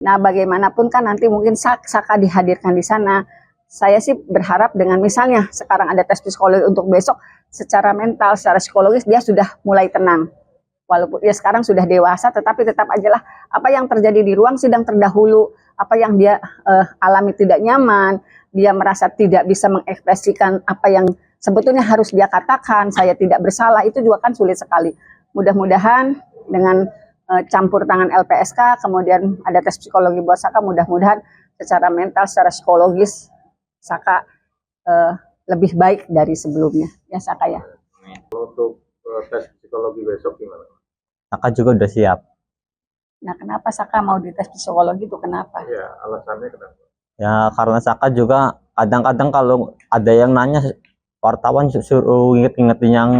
Nah, bagaimanapun kan nanti mungkin Saka dihadirkan di sana. Saya sih berharap dengan misalnya sekarang ada tes psikologi untuk besok, secara mental, secara psikologis dia sudah mulai tenang. Walaupun dia sekarang sudah dewasa, tetapi tetap ajalah apa yang terjadi di ruang sidang terdahulu, apa yang dia alami tidak nyaman, dia merasa tidak bisa mengekspresikan apa yang sebetulnya harus dia katakan, saya tidak bersalah, itu juga kan sulit sekali. Mudah-mudahan dengan campur tangan LPSK, kemudian ada tes psikologi buat Saka, mudah-mudahan secara mental, secara psikologis Saka lebih baik dari sebelumnya. Ya Saka ya. Untuk tes psikologi besok gimana? Saka juga udah siap. Nah, kenapa Saka mau dites psikologi itu kenapa? Ya, alasannya kenapa? Ya karena Saka juga kadang-kadang kalau ada yang nanya wartawan suruh inget-ingetin yang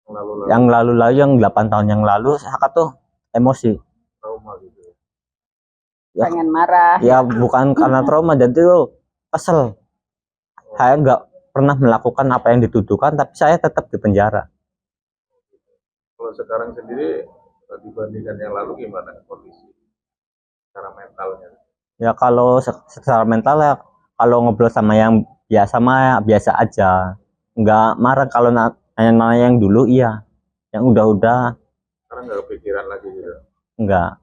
lalu-lalu, yang 8 tahun yang lalu, Saka tuh emosi. Trauma gitu ya. Pengen marah. Ya bukan karena trauma, jadi tuh kesel. Saya nggak pernah melakukan apa yang dituduhkan, tapi saya tetap di penjara. Kalau sekarang sendiri dibandingkan yang lalu gimana kondisi secara mentalnya? Ya kalau secara mental ya, kalau ngobrol sama yang biasa mah biasa aja, nggak marah. Kalau nanya yang dulu iya, yang udah Sekarang nggak kepikiran lagi gitu? Enggak.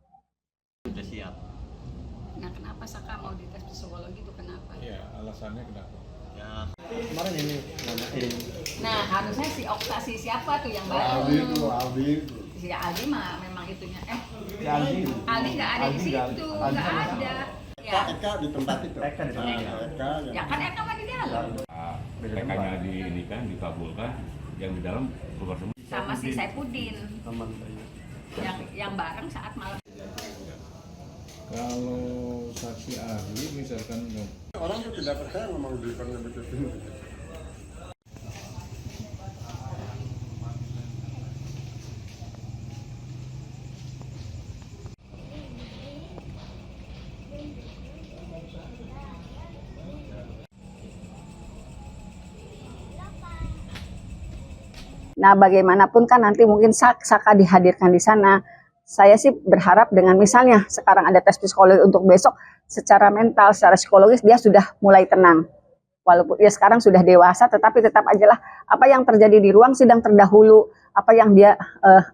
Udah siap. Nah, kenapa Saka mau dites psikologi itu kenapa? Iya, alasannya kenapa? Ya kemarin ini nanyain. Nah, harusnya si Okta si siapa tuh yang baru? Aldi itu. Si Aldi mah memang itunya. Si Aldi. Aldi nggak ada di situ, nggak ada. Ya. Eka di tempat itu. Ya kan Eka mah di dalam. PK-nya ini kan dikabulkan, yang di dalam keluar semua. Sama si Saipudin Teman saya. yang bareng saat malam. Kalau saksi ahli misalkan Orang tuh tidak percaya ngomong di depan betul. Nah, bagaimanapun kan nanti mungkin Saka dihadirkan di sana. Saya sih berharap dengan misalnya sekarang ada tes psikologi untuk besok, secara mental, secara psikologis dia sudah mulai tenang. Walaupun dia sekarang sudah dewasa, tetapi tetap ajalah apa yang terjadi di ruang sidang terdahulu, apa yang dia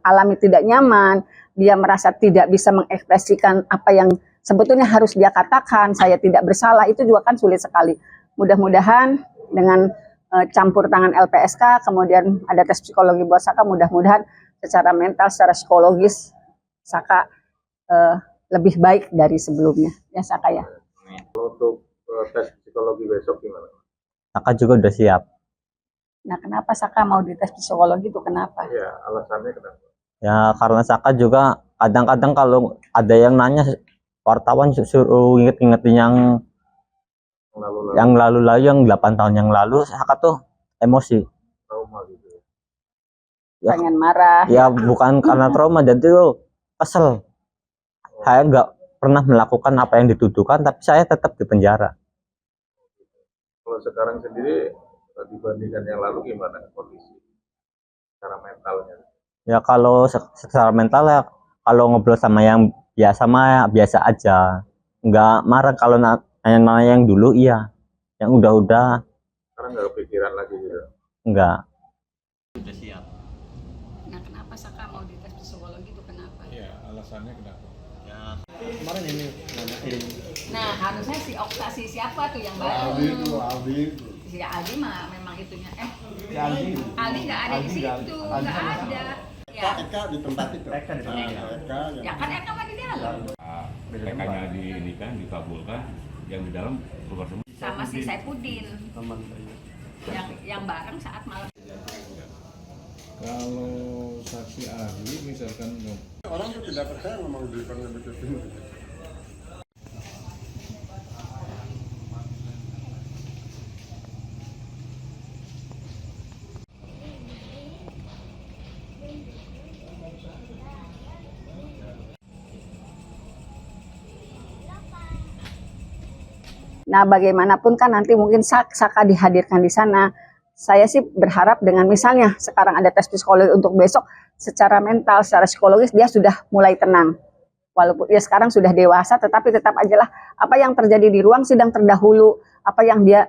alami tidak nyaman, dia merasa tidak bisa mengekspresikan apa yang sebetulnya harus dia katakan, saya tidak bersalah, itu juga kan sulit sekali. Mudah-mudahan dengan campur tangan LPSK, kemudian ada tes psikologi buat Saka, mudah-mudahan secara mental, secara psikologis Saka lebih baik dari sebelumnya. Ya Saka ya. Untuk tes psikologi besok gimana? Saka juga udah siap. Nah, kenapa Saka mau dites psikologi itu kenapa? Ya, alasannya kenapa? Ya karena Saka juga kadang-kadang kalau ada yang nanya wartawan suruh inget-ingetin yang lalu-lalu, yang 8 tahun yang lalu, Saka tuh emosi. Trauma gitu ya. Pengen marah. Ya bukan karena trauma, jadi tuh kesel. Saya nggak pernah melakukan apa yang dituduhkan, tapi saya tetap di penjara. Kalau sekarang sendiri dibandingkan yang lalu gimana kondisi secara mentalnya? Ya kalau secara mental ya, kalau ngobrol sama yang biasa mah biasa aja, nggak marah. Kalau nanya yang dulu iya, yang udah Sekarang nggak kepikiran lagi gitu? enggak. Udah siap. Nah, kenapa Saka mau dites psikologi itu kenapa? ya alasannya kenapa? Ya Kemarin ini nanyain. Nah, harusnya si Okta si siapa tuh yang baru? Aldi itu. Si Aldi mah memang itunya. Si Aldi. Aldi nggak ada di situ, nggak ada. Ya. Eka di tempat itu. Eka. Ya kan Eka mah di dalam. PK-nya ini kan dikabulkan, yang di dalam keluar semua. Sama si Saipudin Teman saya. yang bareng saat malam. Kalau saksi ahli misalkan Orang tuh tidak percaya ngomong di depan betul. Nah, bagaimanapun kan nanti mungkin Saka dihadirkan di sana. Saya sih berharap dengan misalnya sekarang ada tes psikologi untuk besok, secara mental, secara psikologis dia sudah mulai tenang. walaupun ya sekarang sudah dewasa, tetapi tetap ajalah apa yang terjadi di ruang sidang terdahulu, apa yang dia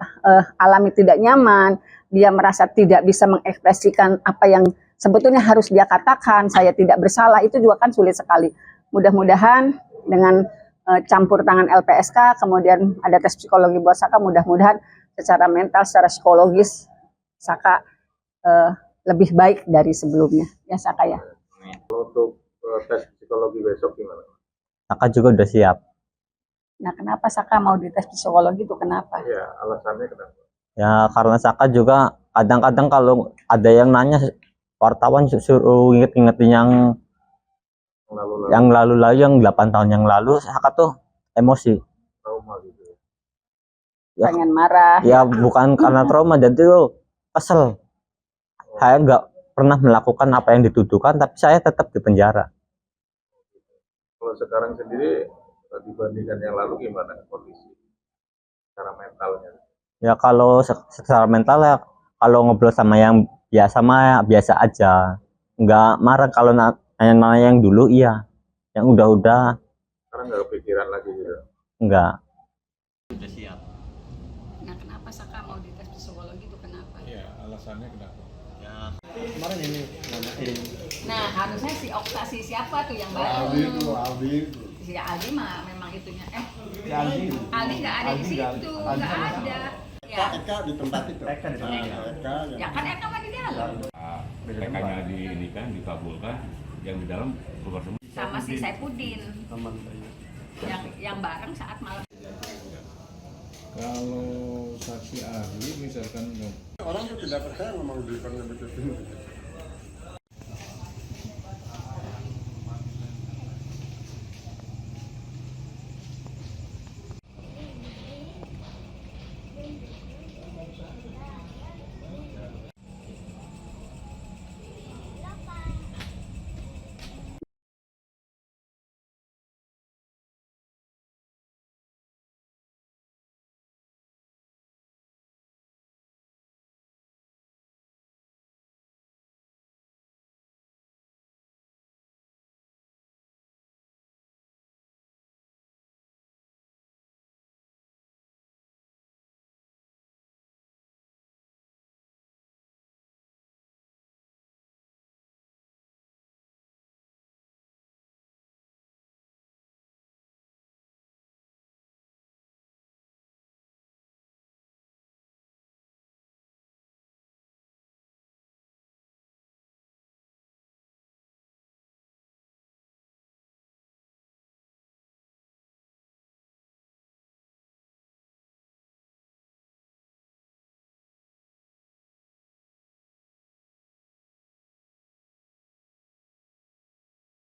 alami tidak nyaman, dia merasa tidak bisa mengekspresikan apa yang sebetulnya harus dia katakan, saya tidak bersalah, itu juga kan sulit sekali. Mudah-mudahan dengan campur tangan LPSK, kemudian ada tes psikologi buat Saka, mudah-mudahan secara mental, secara psikologis Saka lebih baik dari sebelumnya. Ya Saka ya. Kalau untuk tes psikologi besok gimana? Saka juga udah siap. Nah, kenapa Saka mau dites psikologi itu kenapa? Ya, alasannya kenapa? Ya karena Saka juga kadang-kadang kalau ada yang nanya wartawan suruh inget-ingetin Lalu yang lalu-lalu, yang 8 tahun yang lalu, Saka tuh emosi. trauma gitu ya. Ya, Pengen marah. ya bukan karena trauma, jadi tuh kesel. Saya nggak pernah melakukan apa yang dituduhkan, tapi saya tetap di penjara. Kalau sekarang sendiri dibandingkan yang lalu gimana kondisi secara mentalnya? Ya kalau secara mental ya, kalau ngobrol sama yang biasa mah biasa aja. Nggak marah kalau nanya yang dulu iya. Yang udah-udah Sekarang nggak kepikiran lagi gitu. enggak. Nah, kenapa Saka mau dites psikologi itu kenapa? ya alasannya kenapa? Kemarin ini nanyain. Nah, harusnya si Okta si siapa tuh yang Aldi tuh, Aldi. Si Aldi mah memang itunya. Si Aldi. Aldi nggak ada di situ, nggak ada. Ya, Eka di tempat itu. Eka di tempat. Eka ya kan Eka mah di dalam. TK-nya diinikan, dikabulkan, yang di dalam keluar semua. Sama si Saipudin teman saya. yang bareng saat malam. Kalau saksi ahli misalkan Orang tuh tidak percaya ngomong di depan betul.